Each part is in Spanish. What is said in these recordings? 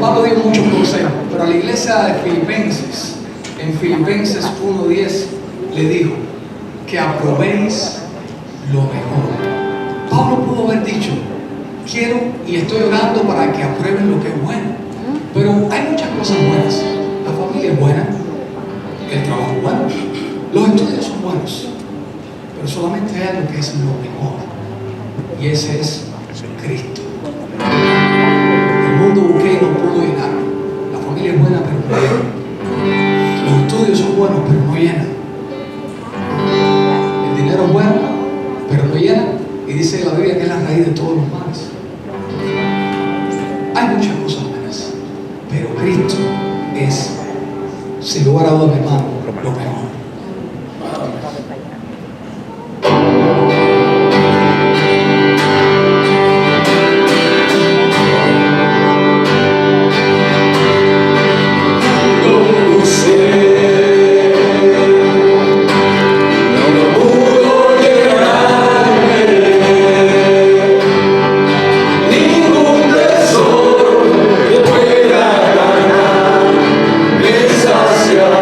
Pablo dio muchos consejos, pero a la iglesia de Filipenses, en Filipenses 1:10, le dijo que aprobéis lo mejor. Pablo pudo haber dicho, quiero y estoy orando para que aprueben lo que es bueno, pero hay muchas cosas buenas. La familia es buena, el trabajo es bueno, los estudios son buenos, pero solamente hay algo que es lo mejor, y ese es Cristo. El mundo busqué y no pudo llenar. La familia es buena, pero no llena. Los estudios son buenos, pero no llenan. El dinero es bueno, pero no llena. Y dice la Biblia que es la raíz de todos los males. Hay muchas cosas buenas, pero Cristo es, sin lugar a dudas, mi hermano, lo mejor. Saciar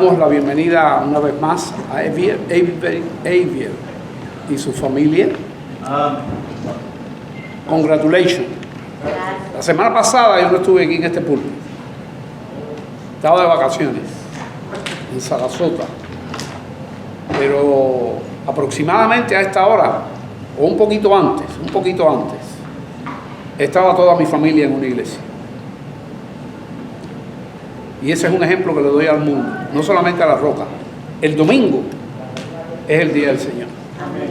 damos la bienvenida una vez más a Avier y su familia. Congratulations. La semana pasada yo no estuve aquí en este púlpito. Estaba de vacaciones en Sarasota. Pero aproximadamente a esta hora, o un poquito antes, estaba toda mi familia en una iglesia. Y ese es un ejemplo que le doy al mundo, no solamente a La Roca. El domingo es el día del Señor. Amén.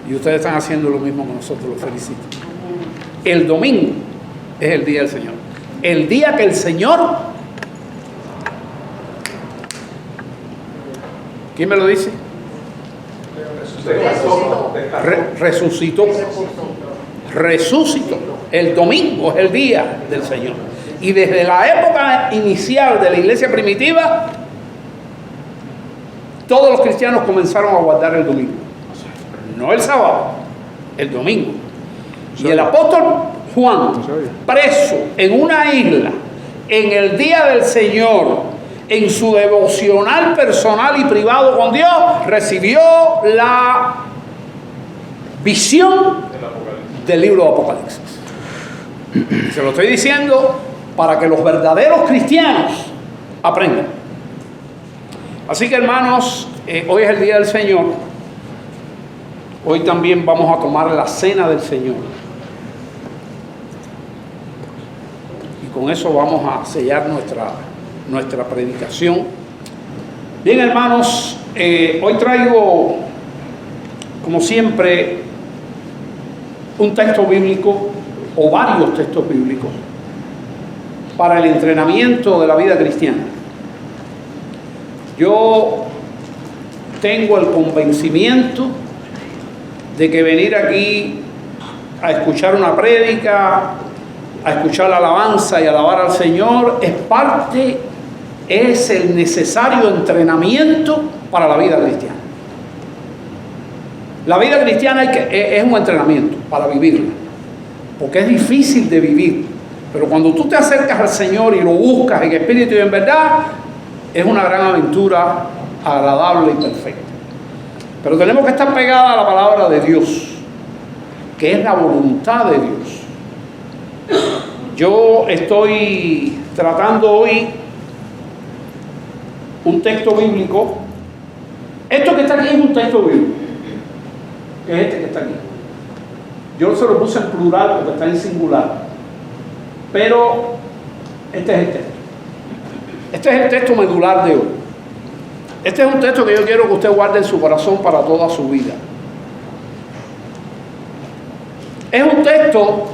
Y ustedes están haciendo lo mismo que nosotros, los felicito. Amén. El domingo es el día del Señor. El día que el Señor... ¿Quién me lo dice? Resucitó. Resucitó. El domingo es el día del Señor. Y desde la época inicial de la iglesia primitiva, todos los cristianos comenzaron a guardar el domingo. No el sábado, el domingo. Y el apóstol Juan, preso en una isla, en el día del Señor, en su devocional personal y privado con Dios, recibió la visión del libro de Apocalipsis. Se lo estoy diciendo para que los verdaderos cristianos aprendan. Así que, hermanos, hoy es el día del Señor. Hoy también vamos a tomar la cena del Señor. Y con eso vamos a sellar nuestra predicación. Bien, hermanos, hoy traigo, como siempre, un texto bíblico o varios textos bíblicos para el entrenamiento de la vida cristiana. Yo tengo el convencimiento de que venir aquí a escuchar una prédica, a escuchar la alabanza y alabar al Señor es el necesario entrenamiento para la vida cristiana. La vida cristiana es un entrenamiento para vivirla, porque es difícil de vivir. Pero cuando tú te acercas al Señor y lo buscas en espíritu y en verdad, es una gran aventura agradable y perfecta. Pero tenemos que estar pegados a la palabra de Dios, que es la voluntad de Dios. Yo estoy tratando hoy un texto bíblico. Esto que está aquí es un texto bíblico, que es este que está aquí. Yo se lo puse en plural porque está en singular. Pero este es el texto. Este es el texto medular de hoy. Este es un texto que yo quiero que usted guarde en su corazón para toda su vida. Es un texto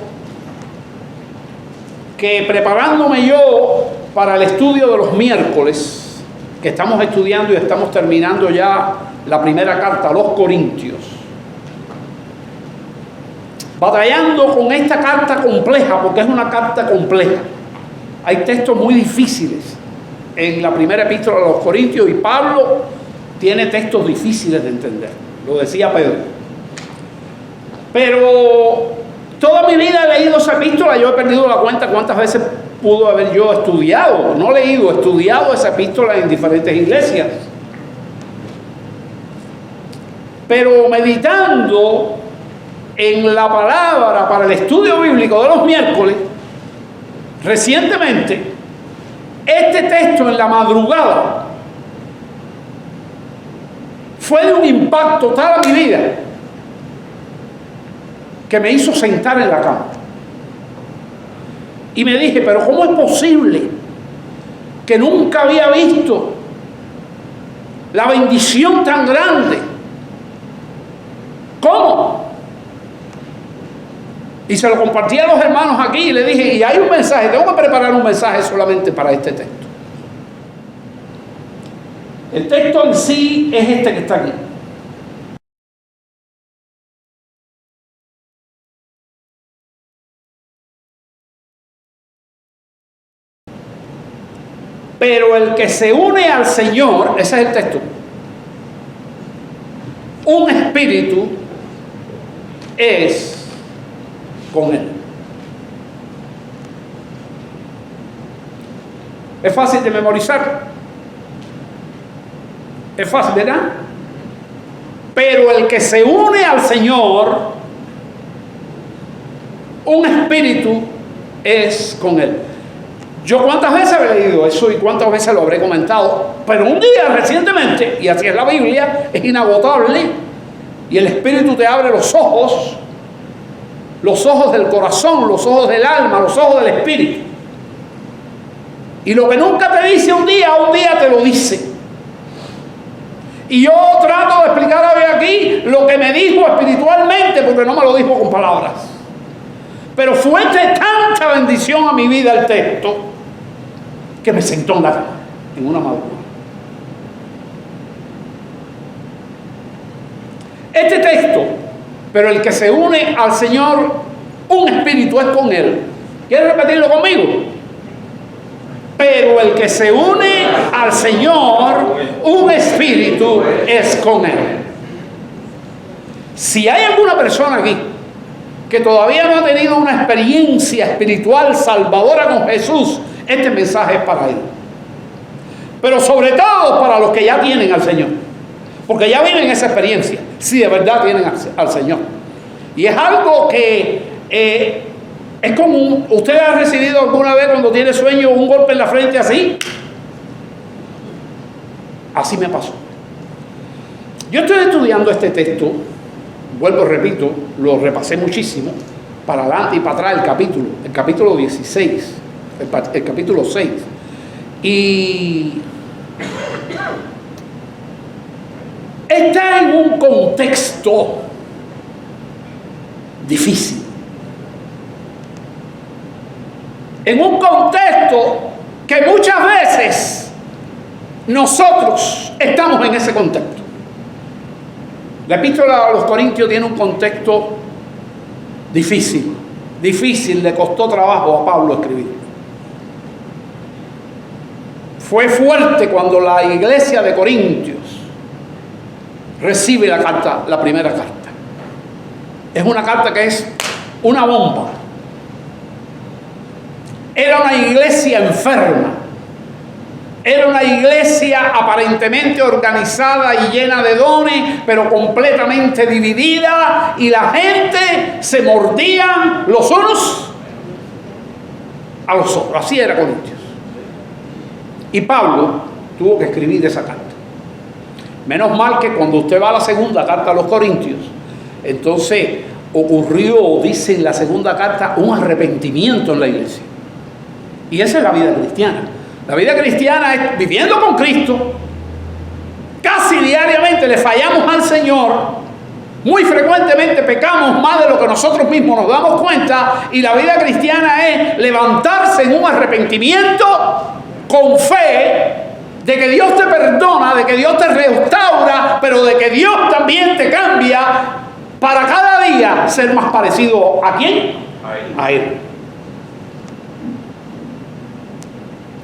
que, preparándome yo para el estudio de los miércoles, que estamos estudiando y estamos terminando ya la primera carta a los Corintios, batallando con esta carta compleja, porque es una carta compleja. Hay textos muy difíciles en la primera epístola a los Corintios y Pablo tiene textos difíciles de entender. Lo decía Pedro. Pero toda mi vida he leído esa epístola. Yo he perdido la cuenta cuántas veces pudo haber yo estudiado, no leído, estudiado esa epístola en diferentes iglesias. Pero meditando en la palabra para el estudio bíblico de los miércoles, recientemente, este texto en la madrugada fue de un impacto tal a mi vida que me hizo sentar en la cama. Y me dije, pero ¿cómo es posible que nunca había visto la bendición tan grande? ¿Cómo? Y se lo compartí a los hermanos aquí y le dije, y hay un mensaje, tengo que preparar un mensaje solamente para este texto. El texto en sí es este que está aquí. Pero el que se une al Señor, ese es el texto, un espíritu es con Él. Es fácil de memorizar. Es fácil, ¿verdad? Pero el que se une al Señor, un espíritu es con Él. Yo cuántas veces he leído eso y cuántas veces lo habré comentado, pero un día recientemente, y así es la Biblia, es inagotable, y el Espíritu te abre los ojos del corazón, los ojos del alma, los ojos del Espíritu. Y lo que nunca te dice un día te lo dice. Y yo trato de explicar hoy aquí lo que me dijo espiritualmente, porque no me lo dijo con palabras. Pero fue de tanta bendición a mi vida el texto, que me sentó en la cama, en una madrugada. Este texto, pero el que se une al Señor, un espíritu es con Él. ¿Quieres repetirlo conmigo? Pero el que se une al Señor, un espíritu es con Él. Si hay alguna persona aquí que todavía no ha tenido una experiencia espiritual salvadora con Jesús, este mensaje es para él. Pero sobre todo para los que ya tienen al Señor, porque ya viven esa experiencia, si de verdad tienen al Señor. Y es algo que es común. ¿Usted ha recibido alguna vez cuando tiene sueño un golpe en la frente así? Así me pasó. Yo estoy estudiando este texto, vuelvo, repito, lo repasé muchísimo, para adelante y para atrás el capítulo 16, el capítulo 6. Y está en un contexto difícil. En un contexto que muchas veces nosotros estamos en ese contexto. La epístola a los Corintios tiene un contexto difícil, le costó trabajo a Pablo escribir. Fue fuerte cuando la iglesia de Corintios recibe la primera carta. Es una carta que es una bomba. Era una iglesia enferma. Era una iglesia aparentemente organizada y llena de dones, pero completamente dividida, y la gente se mordían los unos a los otros. Así era Corintios. Y Pablo tuvo que escribir esa carta. Menos mal que cuando usted va a la segunda carta a los Corintios, entonces ocurrió, dice en la segunda carta, un arrepentimiento en la iglesia. Y esa es la vida cristiana. La vida cristiana es viviendo con Cristo. Casi diariamente le fallamos al Señor. Muy frecuentemente pecamos más de lo que nosotros mismos nos damos cuenta. Y la vida cristiana es levantarse en un arrepentimiento con fe de que Dios te perdona, de que Dios te restaura, pero de que Dios también te cambia para cada día ser más parecido ¿a quién? A Él.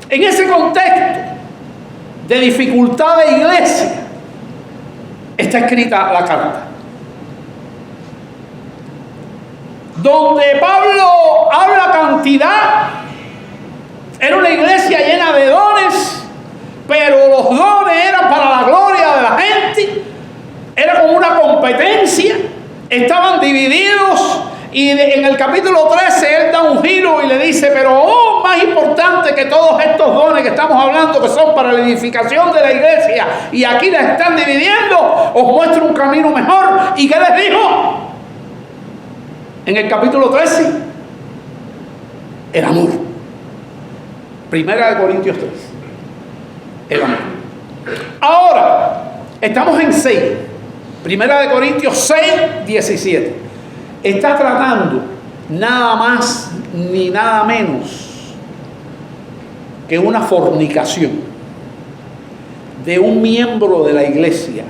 En ese contexto de dificultad de iglesia está escrita la carta, donde Pablo habla cantidad. Era una iglesia llena de dones, pero los dones eran para la gloria de la gente. Era como una competencia. Estaban divididos. Y en el capítulo 13 él da un giro y le dice, pero más importante que todos estos dones que estamos hablando, que son para la edificación de la iglesia, y aquí la están dividiendo, os muestro un camino mejor. ¿Y qué les dijo? En el capítulo 13, el amor. Primera de Corintios 3. El amor. Ahora, estamos en 6. Primera de Corintios 6, 17. Está tratando nada más ni nada menos que una fornicación de un miembro de la iglesia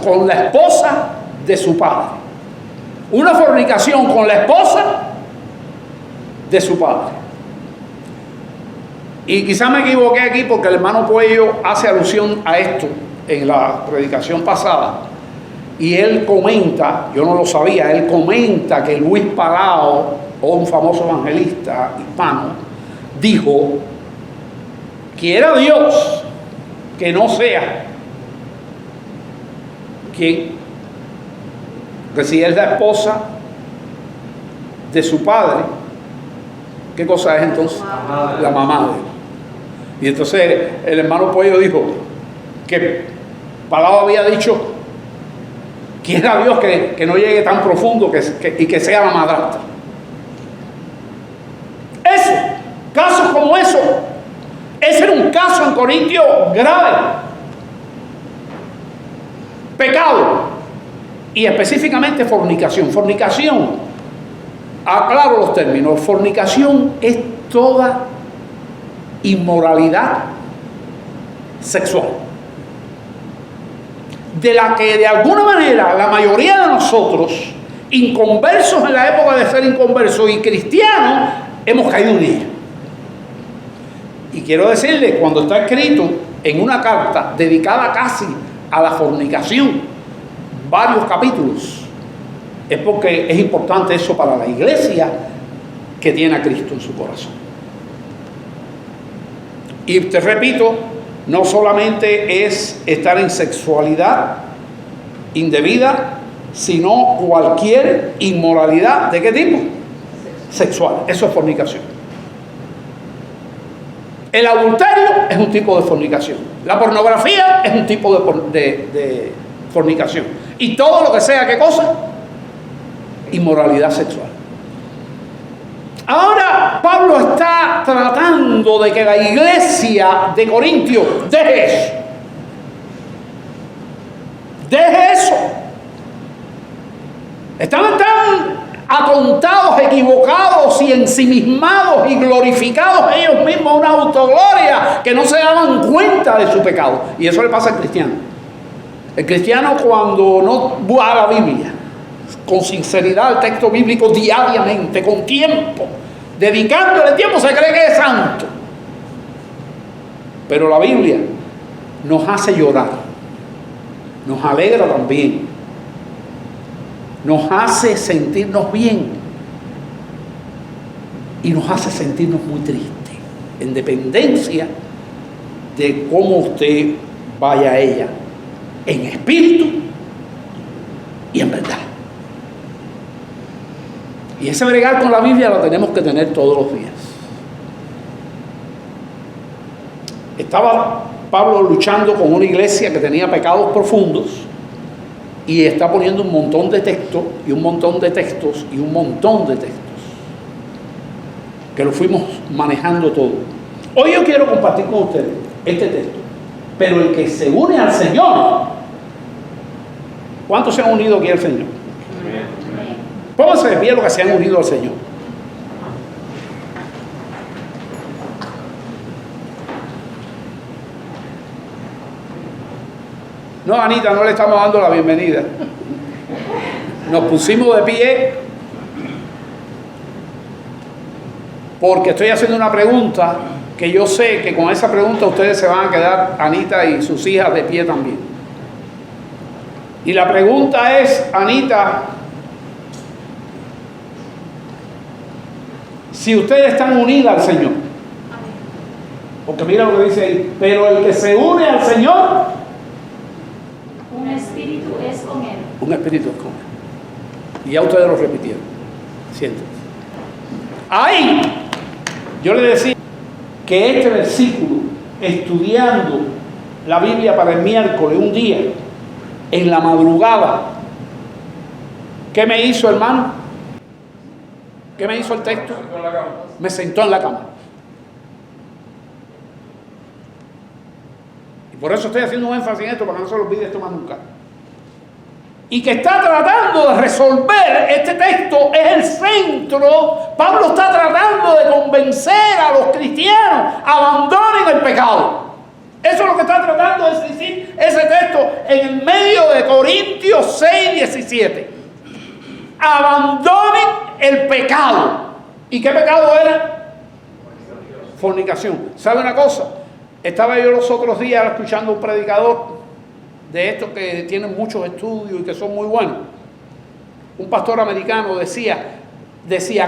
con la esposa de su padre. Una fornicación con la esposa de su padre. Y quizá me equivoqué aquí porque el hermano Puello hace alusión a esto en la predicación pasada. Y él comenta, yo no lo sabía, él comenta que Luis Pagao, un famoso evangelista hispano, dijo: quiera Dios que no sea quien, que si es la esposa de su padre, ¿qué cosa es entonces? La mamá de él. Y entonces el hermano Pollo dijo que Palabra había dicho, quiera Dios que no llegue tan profundo y que sea la madrastra. Eso, casos como eso, ese era un caso en Corintios grave. Pecado, y específicamente fornicación. Fornicación, aclaro los términos, fornicación es toda inmoralidad sexual, de la que de alguna manera la mayoría de nosotros, inconversos en la época de ser inconversos y cristianos, hemos caído en ella. Y quiero decirles, cuando está escrito en una carta dedicada casi a la fornicación, varios capítulos, es porque es importante eso para la iglesia que tiene a Cristo en su corazón. Y te repito, no solamente es estar en sexualidad indebida, sino cualquier inmoralidad. ¿De qué tipo? Sexual. Eso es fornicación. El adulterio es un tipo de fornicación. La pornografía es un tipo de fornicación. Y todo lo que sea, ¿qué cosa? Inmoralidad sexual. Ahora Pablo está tratando de que la iglesia de Corintios deje eso. Deje eso. Estaban tan atontados, equivocados y ensimismados y glorificados ellos mismos, una autogloria, que no se daban cuenta de su pecado. Y eso le pasa al cristiano. El cristiano, cuando no va a la Biblia con sinceridad al texto bíblico diariamente, con tiempo, dedicándole tiempo, se cree que es santo. Pero la Biblia nos hace llorar, nos alegra también, nos hace sentirnos bien y nos hace sentirnos muy tristes, en dependencia de cómo usted vaya a ella, en espíritu y en verdad. Y ese bregar con la Biblia lo tenemos que tener todos los días. Estaba Pablo luchando con una iglesia que tenía pecados profundos y está poniendo un montón de textos y un montón de textos y un montón de textos que lo fuimos manejando todo. Hoy yo quiero compartir con ustedes este texto. Pero el que se une al Señor, ¿cuántos se han unido aquí al Señor? Pónganse de pie los que se han unido al Señor. No, Anita, no le estamos dando la bienvenida. Nos pusimos de pie porque estoy haciendo una pregunta que yo sé que con esa pregunta ustedes se van a quedar, Anita y sus hijas, de pie también. Y la pregunta es, Anita, si ustedes están unidas al Señor. Porque mira lo que dice ahí, pero el que se une al Señor, un espíritu es con él. un espíritu es con él. Y ya ustedes lo repitieron. Siéntense. Ahí, yo le decía que este versículo, estudiando la Biblia para el miércoles, un día, en la madrugada, ¿qué me hizo, hermano? ¿Qué me hizo el texto? Me sentó en la cama. Y por eso estoy haciendo un énfasis en esto, para que no se lo olvide esto más nunca. Y que está tratando de resolver este texto, es el centro. Pablo está tratando de convencer a los cristianos, abandonen el pecado. Eso es lo que está tratando de decir ese texto en el medio de Corintios 6, 17. Abandonen el pecado. ¿Y qué pecado era? Fornicación. ¿Sabe una cosa? Estaba yo los otros días escuchando a un predicador de estos que tienen muchos estudios y que son muy buenos. Un pastor americano decía,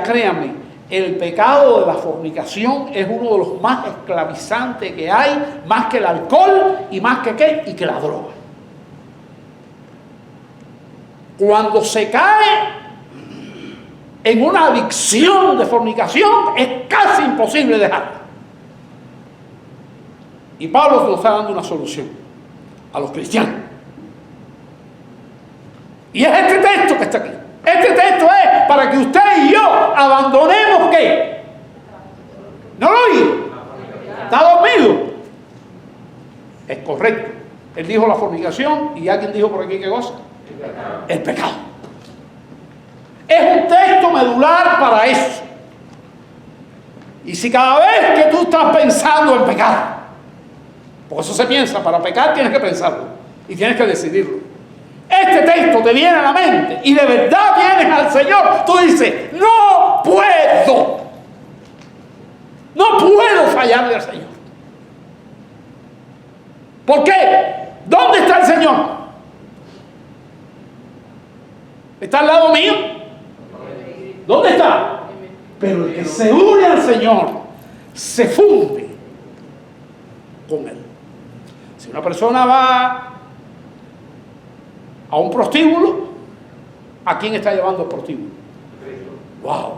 créanme, el pecado de la fornicación es uno de los más esclavizantes que hay, más que el alcohol y más que qué, y que la droga. Cuando se cae en una adicción de fornicación, es casi imposible dejarla. Y Pablo nos está dando una solución a los cristianos. Y es este texto que está aquí. Este texto es para que usted y yo abandonemos ¿qué? ¿No lo oí? ¿Está dormido? Es correcto. Él dijo la fornicación y alguien dijo por aquí ¿qué cosa? El pecado. Es un texto medular para eso. Y si cada vez que tú estás pensando en pecar, porque eso se piensa, para pecar tienes que pensarlo y tienes que decidirlo. Este texto te viene a la mente y de verdad vienes al Señor, tú dices, no puedo fallarle al Señor. ¿Por qué? ¿Dónde está el Señor? ¿Está al lado mío? ¿Dónde está? Pero el que se une al Señor se funde con Él. Si una persona va a un prostíbulo, ¿a quién está llevando el prostíbulo? ¡Wow!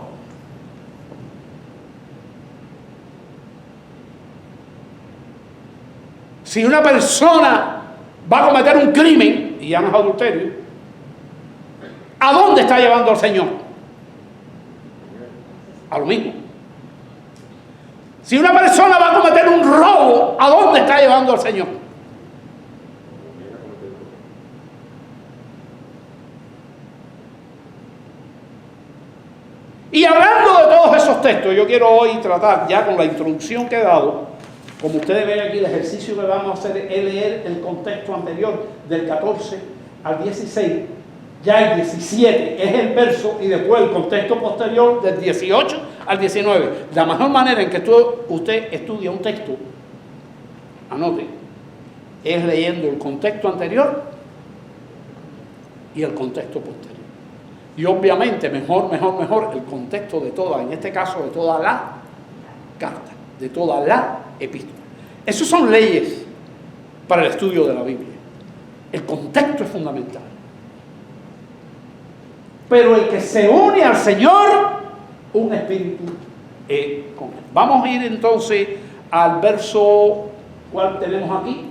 Si una persona va a cometer un crimen, y ya no es adulterio, ¿a dónde está llevando al Señor? A lo mismo. Si una persona va a cometer un robo, ¿a dónde está llevando al Señor? Y hablando de todos esos textos, yo quiero hoy tratar, ya con la introducción que he dado, como ustedes ven aquí, el ejercicio que vamos a hacer es leer el contexto anterior, del 14 al 16, ya el 17 es el verso y después el contexto posterior del 18 al 19. La mejor manera en que usted estudia un texto, anote, es leyendo el contexto anterior y el contexto posterior. Y obviamente mejor el contexto de toda, en este caso de toda la carta, de toda la epístola. Esas son leyes para el estudio de la Biblia. El contexto es fundamental. Pero el que se une al Señor, un espíritu con Él. Vamos a ir entonces al verso, ¿cuál tenemos aquí?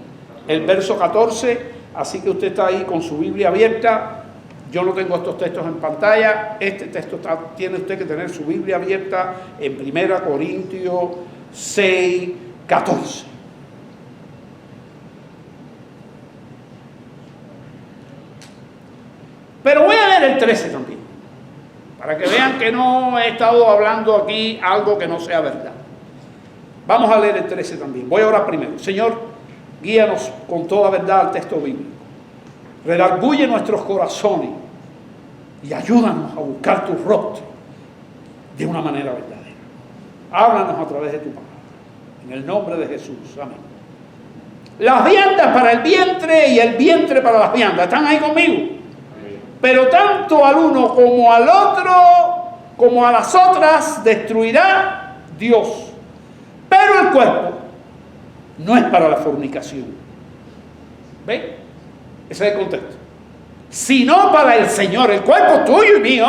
El verso 14, así que usted está ahí con su Biblia abierta. Yo no tengo estos textos en pantalla. Este texto tiene usted que tener su Biblia abierta en 1 Corintios 6, 14. Pero voy a leer el 13 también, para que vean que no he estado hablando aquí algo que no sea verdad. Vamos a leer el 13 también. Voy a orar primero. Señor, guíanos con toda verdad al texto bíblico. Redarguye nuestros corazones y ayúdanos a buscar tu rostro de una manera verdadera. Háblanos a través de tu palabra. En el nombre de Jesús. Amén. Las viandas para el vientre y el vientre para las viandas. ¿Están ahí conmigo? Pero tanto al uno como al otro, como a las otras, destruirá Dios. Pero el cuerpo no es para la fornicación. ¿Ven? Ese es el contexto. Sino para el Señor. El cuerpo tuyo y mío.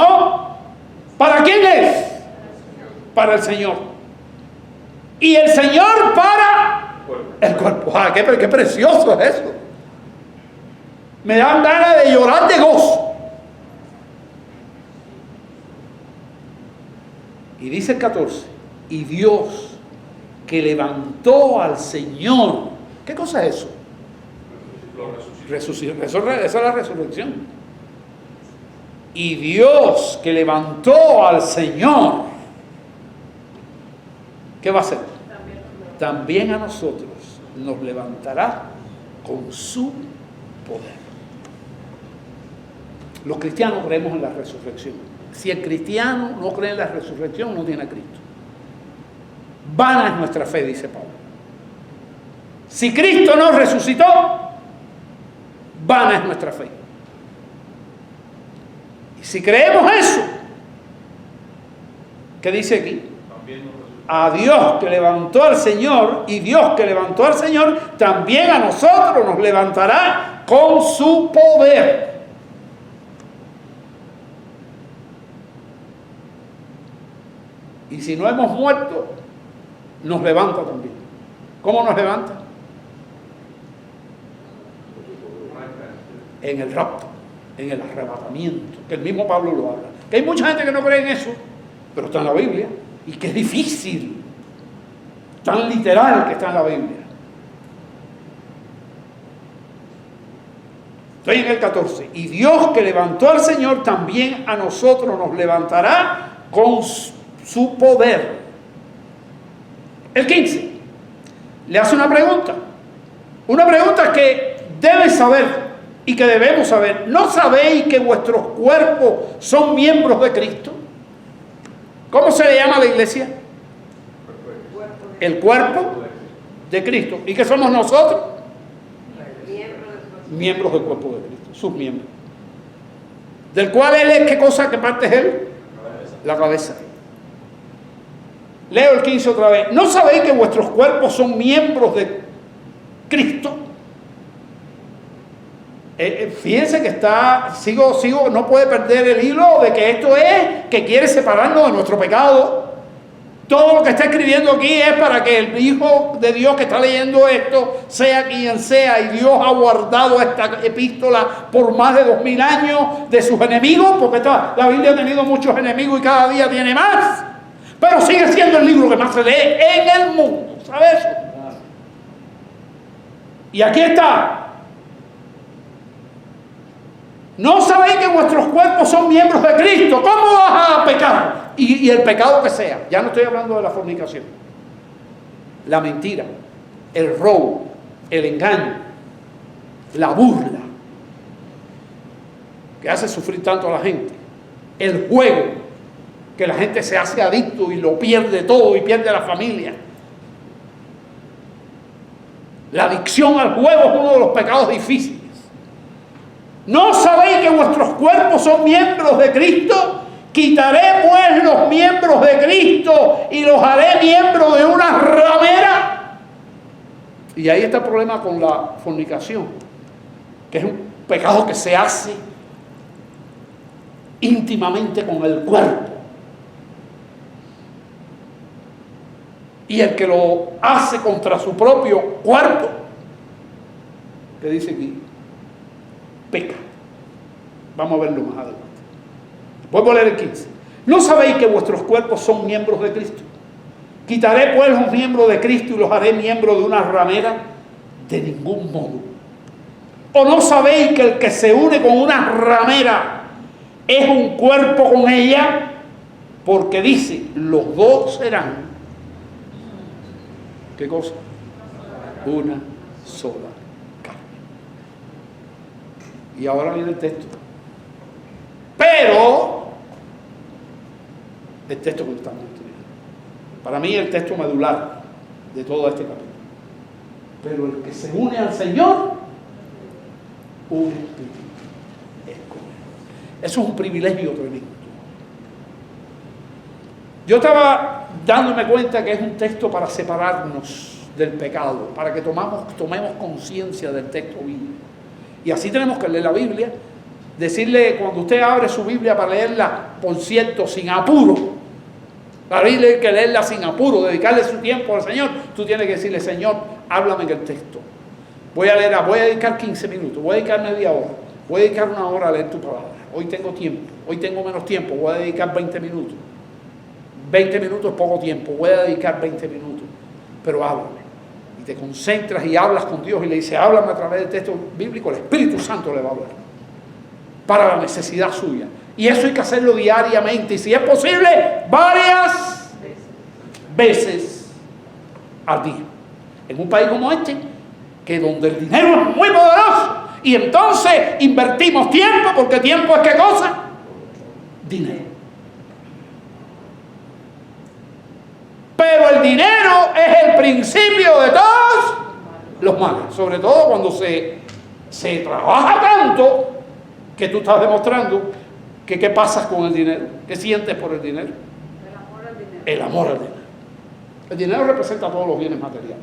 ¿Para quién es? Para el Señor. Y el Señor para el cuerpo. ¡Ah, qué precioso es eso! Me dan ganas de llorar de gozo. Y dice el 14, y Dios que levantó al Señor. ¿Qué cosa es eso? Esa es la resurrección. Y Dios que levantó al Señor, ¿qué va a hacer? También a nosotros nos levantará con su poder. Los cristianos creemos en la resurrección. Si el cristiano no cree en la resurrección, no tiene a Cristo. Vana es nuestra fe, dice Pablo. Si Cristo no resucitó, vana es nuestra fe. Y si creemos eso, ¿Qué dice aquí? A Dios que levantó al Señor, y Dios que levantó al Señor, también a nosotros nos levantará con su poder. Y si no hemos muerto, nos levanta también. ¿Cómo nos levanta? En el rapto, en el arrebatamiento, que el mismo Pablo lo habla. Que hay mucha gente que no cree en eso, pero está en la Biblia, y que es difícil, tan literal que está en la Biblia. Estoy en el 14. Y Dios que levantó al Señor, también a nosotros nos levantará con su poder. El 15. Le hace una pregunta que debes saber y que debemos saber. ¿No sabéis que vuestros cuerpos son miembros de Cristo? ¿Cómo se le llama a la iglesia? El cuerpo de Cristo. ¿Y qué somos nosotros? Miembros del cuerpo de Cristo, sus miembros. ¿Del cual Él es qué cosa? ¿Qué parte es Él? La cabeza. Leo el 15 otra vez. ¿No sabéis que vuestros cuerpos son miembros de Cristo? Fíjense que sigo, no puede perder el hilo de que esto es que quiere separarnos de nuestro pecado. Todo lo que está escribiendo aquí es para que el Hijo de Dios que está leyendo esto, sea quien sea, y Dios ha guardado esta epístola por más de 2000 años de sus enemigos, porque la Biblia ha tenido muchos enemigos y cada día tiene más, pero sigue siendo el libro que más se lee en el mundo, ¿sabes? Y aquí está. ¿No sabéis que vuestros cuerpos son miembros de Cristo? ¿Cómo vas a pecar? Y el pecado que sea. Ya no estoy hablando de la fornicación. La mentira, el robo, el engaño, la burla, que hace sufrir tanto a la gente. El juego, que la gente se hace adicto y lo pierde todo y pierde a la familia. La adicción al juego es uno de los pecados difíciles. ¿No sabéis que vuestros cuerpos son miembros de Cristo? Quitaré pues los miembros de Cristo y los haré miembros de una ramera. Y ahí está el problema con la fornicación, que es un pecado que se hace íntimamente con el cuerpo. Y el que lo hace contra su propio cuerpo, ¿qué dice aquí? Peca. Vamos a verlo más adelante. Vuelvo a leer el 15. ¿No sabéis que vuestros cuerpos son miembros de Cristo? Quitaré pues los miembros de Cristo y los haré miembros de una ramera. De ningún modo. ¿O no sabéis que el que se une con una ramera es un cuerpo con ella? Porque dice, los dos serán, ¿qué cosa? Una sola. Y ahora viene el texto. Pero, el texto que estamos estudiando. Para mí el texto medular de todo este capítulo. Pero el que se une al Señor, un espíritu es con Él. Eso es un privilegio tremendo. Yo estaba dándome cuenta que es un texto para separarnos del pecado, para que tomemos conciencia del texto bíblico. Y así tenemos que leer la Biblia, decirle cuando usted abre su Biblia para leerla, por cierto, sin apuro. La Biblia hay que leerla sin apuro, dedicarle su tiempo al Señor. Tú tienes que decirle, Señor, háblame en el texto. Voy a dedicar 15 minutos, voy a dedicar media hora, voy a dedicar una hora a leer tu palabra. Hoy tengo tiempo, hoy tengo menos tiempo, voy a dedicar 20 minutos. 20 minutos es poco tiempo, voy a dedicar 20 minutos, pero háblame. Y te concentras y hablas con Dios y le dices, háblame a través del texto bíblico, el Espíritu Santo le va a hablar para la necesidad suya. Y eso hay que hacerlo diariamente y si es posible, varias veces al día. En un país como este, que donde el dinero es muy poderoso y entonces invertimos tiempo, porque tiempo es ¿qué cosa? Dinero. Pero el dinero es el principio de todos los males, sobre todo cuando se trabaja tanto que tú estás demostrando que qué pasas con el dinero, qué sientes por el dinero. El amor al el amor al dinero. El dinero representa todos los bienes materiales.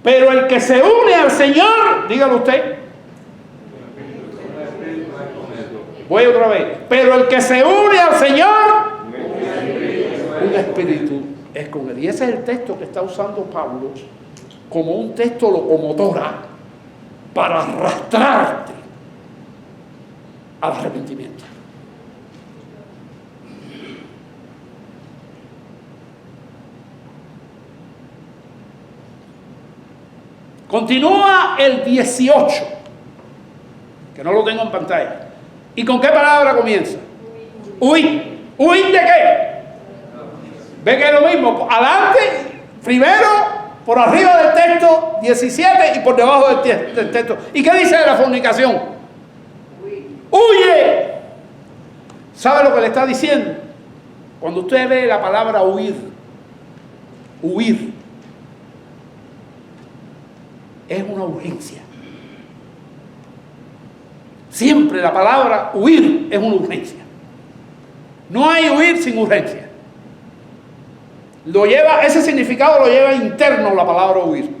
Pero el que se une al Señor, dígalo usted. Voy otra vez. Pero el que se une al Señor, un espíritu es con él. Y ese es el texto que está usando Pablo como un texto locomotora para arrastrarte al arrepentimiento. Continúa el 18, que no lo tengo en pantalla. ¿Y con qué palabra comienza? Huir. ¿Huir de qué? ¿Ve que es lo mismo? Adelante, primero, por arriba del texto 17 y por debajo del texto. ¿Y qué dice de la fornicación? ¡Huye! ¿Sabe lo que le está diciendo? Cuando usted ve la palabra huir, es una urgencia. Siempre la palabra huir es una urgencia. No hay huir sin urgencia. Ese significado lo lleva interno la palabra huir.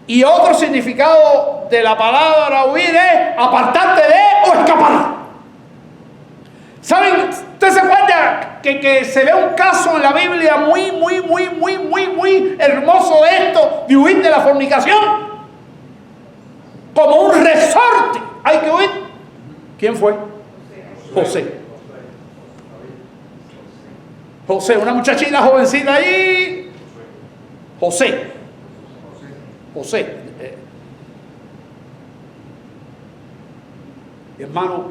Y otro significado de la palabra huir es apartarte de o escapar. ¿Saben? ¿Usted se acuerda que se ve un caso en la Biblia muy hermoso de esto, de huir de la fornicación? Como un resorte. Hay que huir. ¿Quién fue? José. José, una muchachita jovencita ahí. José. Mi hermano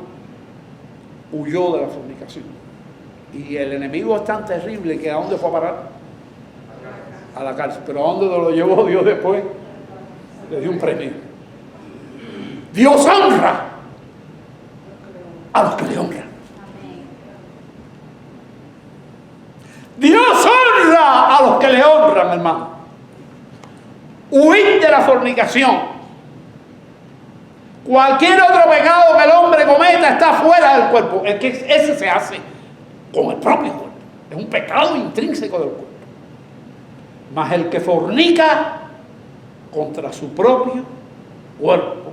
huyó de la fornicación. Y el enemigo es tan terrible que ¿a dónde fue a parar? A la cárcel. Pero ¿a dónde lo llevó Dios después? Le dio un premio. Dios honra a los que le honran. Dios honra a los que le honran, hermano. Huir de la fornicación. Cualquier otro pecado que el hombre cometa está fuera del cuerpo. Es que ese se hace con el propio cuerpo. Es un pecado intrínseco del cuerpo. Mas el que fornica contra su propio cuerpo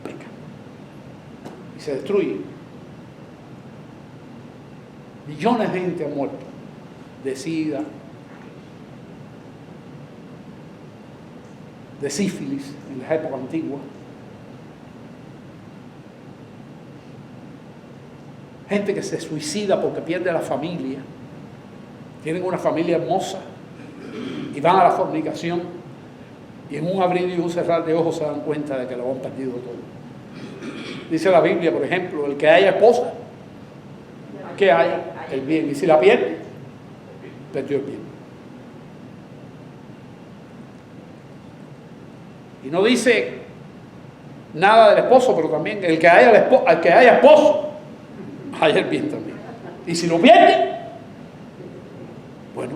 peca y se destruye. Millones de gente han muerto de sida, de sífilis en la época antigua. Gente que se suicida porque pierde la familia. Tienen una familia hermosa y van a la fornicación y en un abrir y un cerrar de ojos se dan cuenta de que lo han perdido todo. Dice la Biblia, por ejemplo, el que haya esposa, que haya el bien. Y si la pierde, perdió el bien. Y no dice nada del esposo, pero también el que haya esposo, haya el bien también. Y si lo pierde, bueno.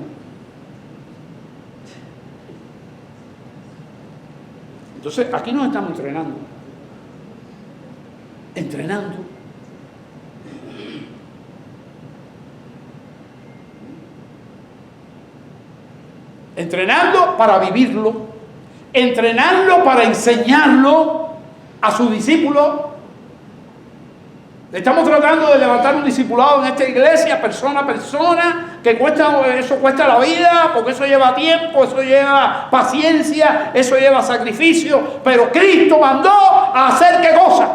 Entonces, aquí nos estamos entrenando. Entrenando para vivirlo, entrenarlo para enseñarlo a sus discípulos. Estamos tratando de levantar un discipulado en esta iglesia, persona a persona, que eso cuesta la vida, porque eso lleva tiempo, eso lleva paciencia, eso lleva sacrificio, pero Cristo mandó a hacer ¿qué cosa?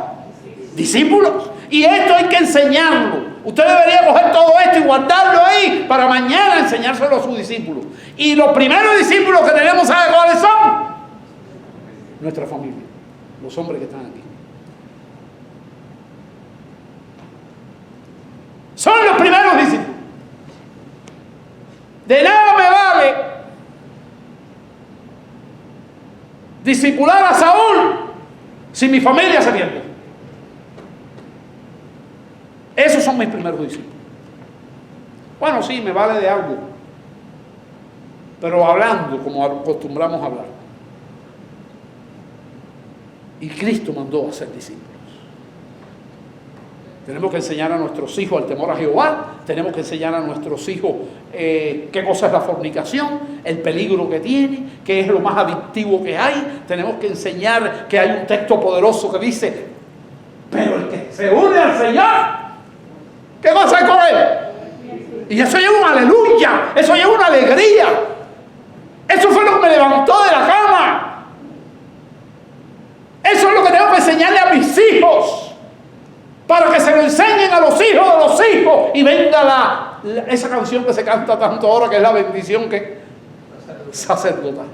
Discípulos. Y esto hay que enseñarlo. Usted debería coger todo esto y guardarlo ahí para mañana enseñárselo a sus discípulos. Y los primeros discípulos que tenemos, ¿sabe cuáles son? Nuestra familia, los hombres que están aquí. Son los primeros discípulos. De nada me vale discipular a Saúl si mi familia se pierde. Esos son mis primeros discípulos. Bueno, sí, me vale de algo, pero hablando como acostumbramos a hablar. Y Cristo mandó a ser discípulos. Tenemos que enseñar a nuestros hijos el temor a Jehová. Tenemos que enseñar a nuestros hijos qué cosa es la fornicación, el peligro que tiene, qué es lo más adictivo que hay. Tenemos que enseñar que hay un texto poderoso que dice: pero el que se une al Señor, ¿qué cosa es con él? Y eso lleva una aleluya, eso lleva una alegría. Eso fue lo que me levantó de la cama. Eso es lo que tengo que enseñarle a mis hijos, para que se lo enseñen a los hijos de los hijos, y venga esa canción que se canta tanto ahora, que es la bendición que sacerdotal.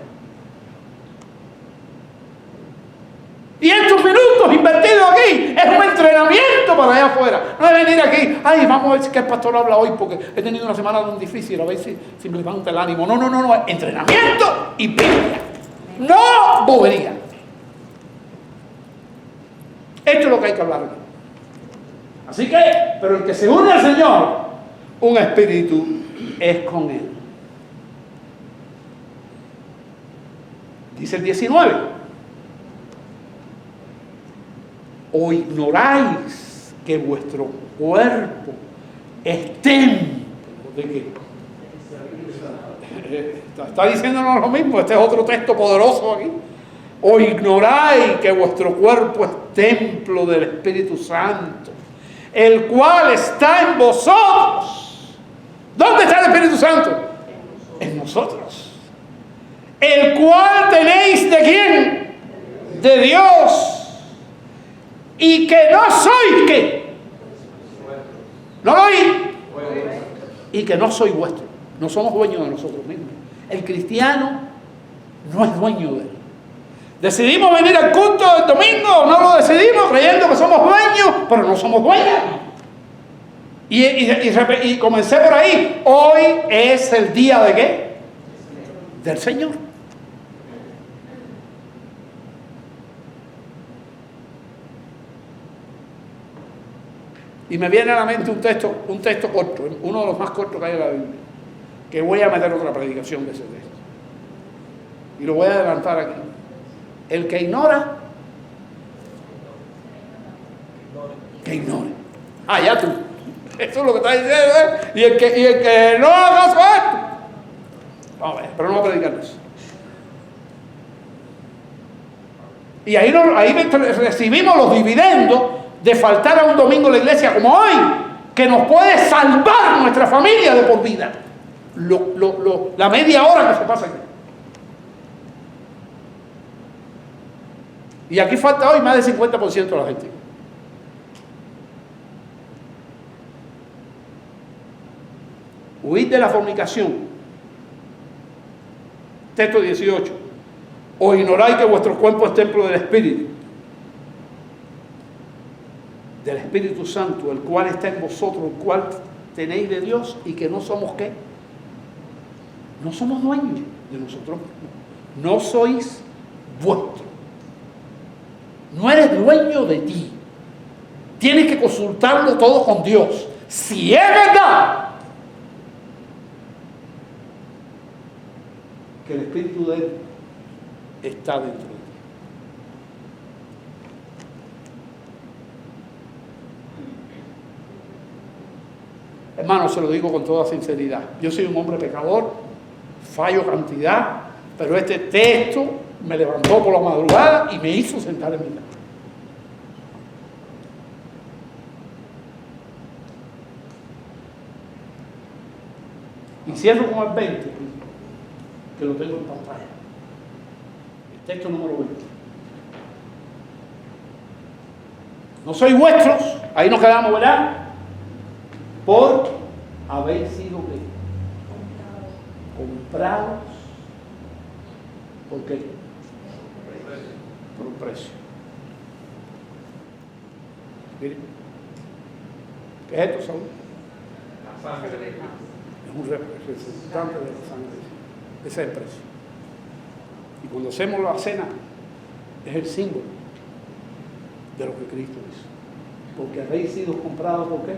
Y estos minutos invertidos aquí es un entrenamiento para allá afuera. No es venir aquí, ay, vamos a ver si el pastor habla hoy porque he tenido una semana tan difícil, a ver si me levanta el ánimo. No, entrenamiento y Biblia, no bobería. Esto es lo que hay que hablar aquí. Así que, pero el que se une al Señor, un espíritu es con él. Dice el 19: ¿o ignoráis que vuestro cuerpo es templo de qué? Está diciéndonos lo mismo. Este es otro texto poderoso aquí. ¿o ignoráis que vuestro cuerpo es templo del Espíritu Santo, el cual está en vosotros? ¿Dónde está el Espíritu Santo? En nosotros. El cual tenéis ¿de quién? De Dios. Y que no sois ¿qué? ¿No lo oí? Y que no soy vuestro. No somos dueños de nosotros mismos. El cristiano no es dueño de él. Decidimos venir al culto del domingo, no lo decidimos creyendo que somos dueños, pero no somos dueños. Y comencé por ahí. Hoy es el día ¿de qué? Del Señor. Y me viene a la mente un texto corto, uno de los más cortos que hay en la Biblia, que voy a meter otra predicación de ese texto. Y lo voy a adelantar aquí. El que ignora, que ignore. Ah, ya tú. Eso es lo que está diciendo, ¿eh? Y el que no haga caso a esto. Vamos a ver, pero no voy a predicar eso. Y ahí recibimos los dividendos de faltar a un domingo en la iglesia como hoy, que nos puede salvar nuestra familia de por vida. La media hora que se pasa aquí. Y aquí falta hoy más del 50% de la gente. Huid de la fornicación. Texto 18. ¿O ignoráis que vuestro cuerpo es templo del Espíritu Santo, el cual está en vosotros, el cual tenéis de Dios, y que no somos ¿qué? No somos dueños de nosotros mismos. No sois vuestros. No eres dueño de ti. Tienes que consultarlo todo con Dios. Si es verdad que el Espíritu de Él está dentro de ti. Hermano, se lo digo con toda sinceridad. Yo soy un hombre pecador, fallo cantidad, pero este texto me levantó por la madrugada y me hizo sentar en mi cama. Y cierro con el 20, que lo tengo en pantalla. El texto número 20. No sois vuestros, ahí nos quedamos, ¿verdad? Por haber sido ¿qué? Comprados. ¿Por qué? Por un precio. Miren. ¿Qué es esto, Saúl? La sangre de Jesús. Es un representante de la sangre de Jesús. Ese es el precio. Y cuando hacemos la cena, es el símbolo de lo que Cristo hizo. Porque habéis sido comprados ¿por qué?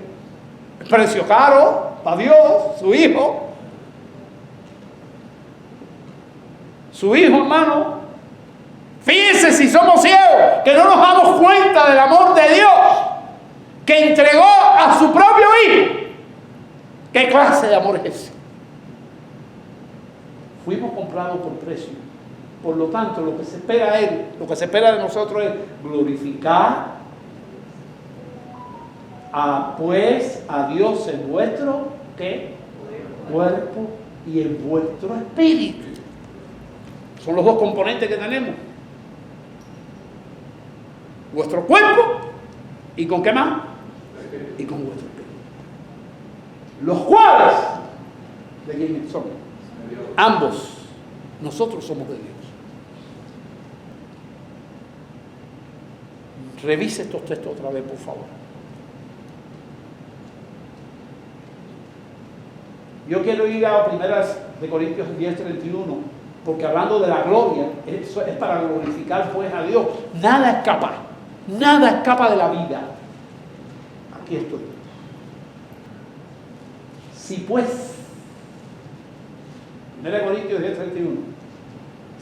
El precio caro para Dios, su Hijo. Su Hijo, hermano. Fíjense si somos ciegos. creo que no nos damos cuenta del amor de Dios que entregó a su propio Hijo. ¿Qué clase de amor es ese? Fuimos comprados por precio. Por lo tanto, lo que se espera de Él, lo que se espera de nosotros es glorificar pues a Dios en vuestro ¿qué? Cuerpo y en vuestro espíritu. Son los dos componentes que tenemos. Vuestro cuerpo y ¿con qué más? Y con vuestro espíritu. Los cuales, ¿de quién son? Ambos. Nosotros somos de Dios. Revise estos textos otra vez, por favor. Yo quiero ir a 1 Corintios 10:31, porque hablando de la gloria, eso es para glorificar pues a Dios. Nada escapa de la vida. Aquí estoy. Si pues, 1 Corintios 10:31,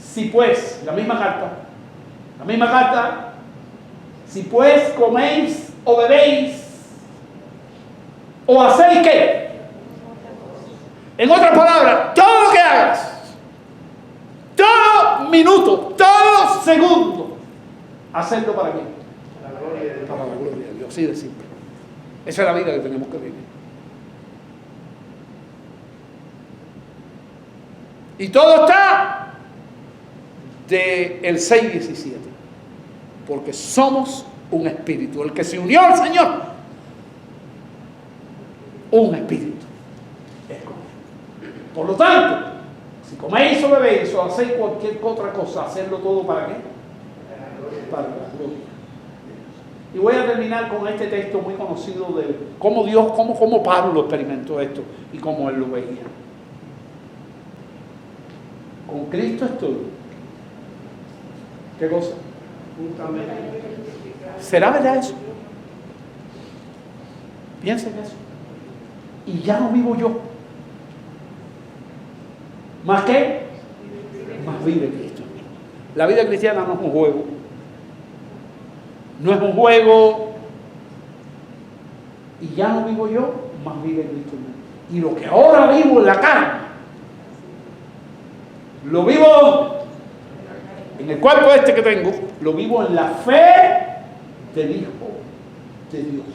si pues, la misma carta, si pues coméis o bebéis o hacéis ¿qué? En otras palabras, todo lo que hagas, todo minuto, todo segundo, hacerlo para quién? Para la gloria de Dios. Para la gloria de Dios, así de simple. Esa es la vida que tenemos que vivir. Y todo está del 6:17. Porque somos un espíritu. El que se unió al Señor, un espíritu. Por lo tanto, si coméis o bebéis o hacéis cualquier otra cosa, hacerlo todo ¿para qué? Para la gloria. Y voy a terminar con este texto muy conocido de cómo Dios, cómo Pablo experimentó esto y cómo él lo veía. Con Cristo estoy. ¿Qué cosa? Justamente. ¿Será verdad eso? Piensen eso. Y ya no vivo yo. ¿Más qué? Más vive Cristo en mí. La vida cristiana no es un juego. No es un juego. Y ya no vivo yo, más vive Cristo en mí. Y lo que ahora vivo en la carne, lo vivo en el cuerpo este que tengo, lo vivo en la fe del Hijo de Dios,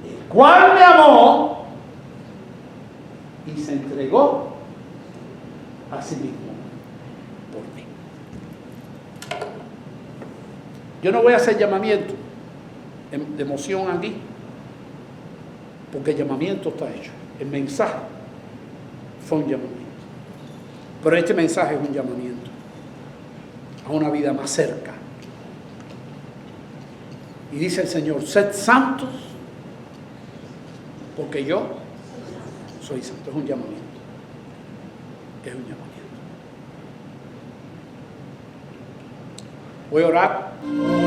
el cual me amó y se entregó a sí mismo por mí. Yo no voy a hacer llamamiento de emoción aquí, porque el llamamiento está hecho. El mensaje fue un llamamiento. Pero este mensaje es un llamamiento a una vida más cerca. Y dice el Señor, sed santos, porque yo soy santo. Es un llamamiento. Es un llamamiento. Voy a orar.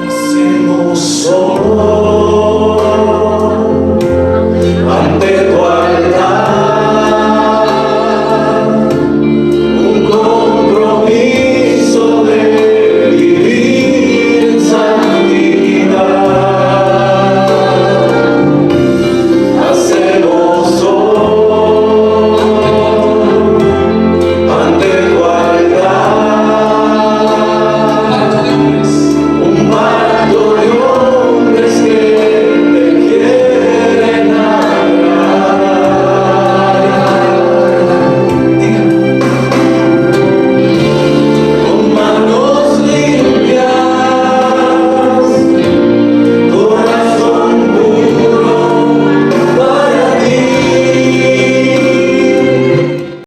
Hacemos solo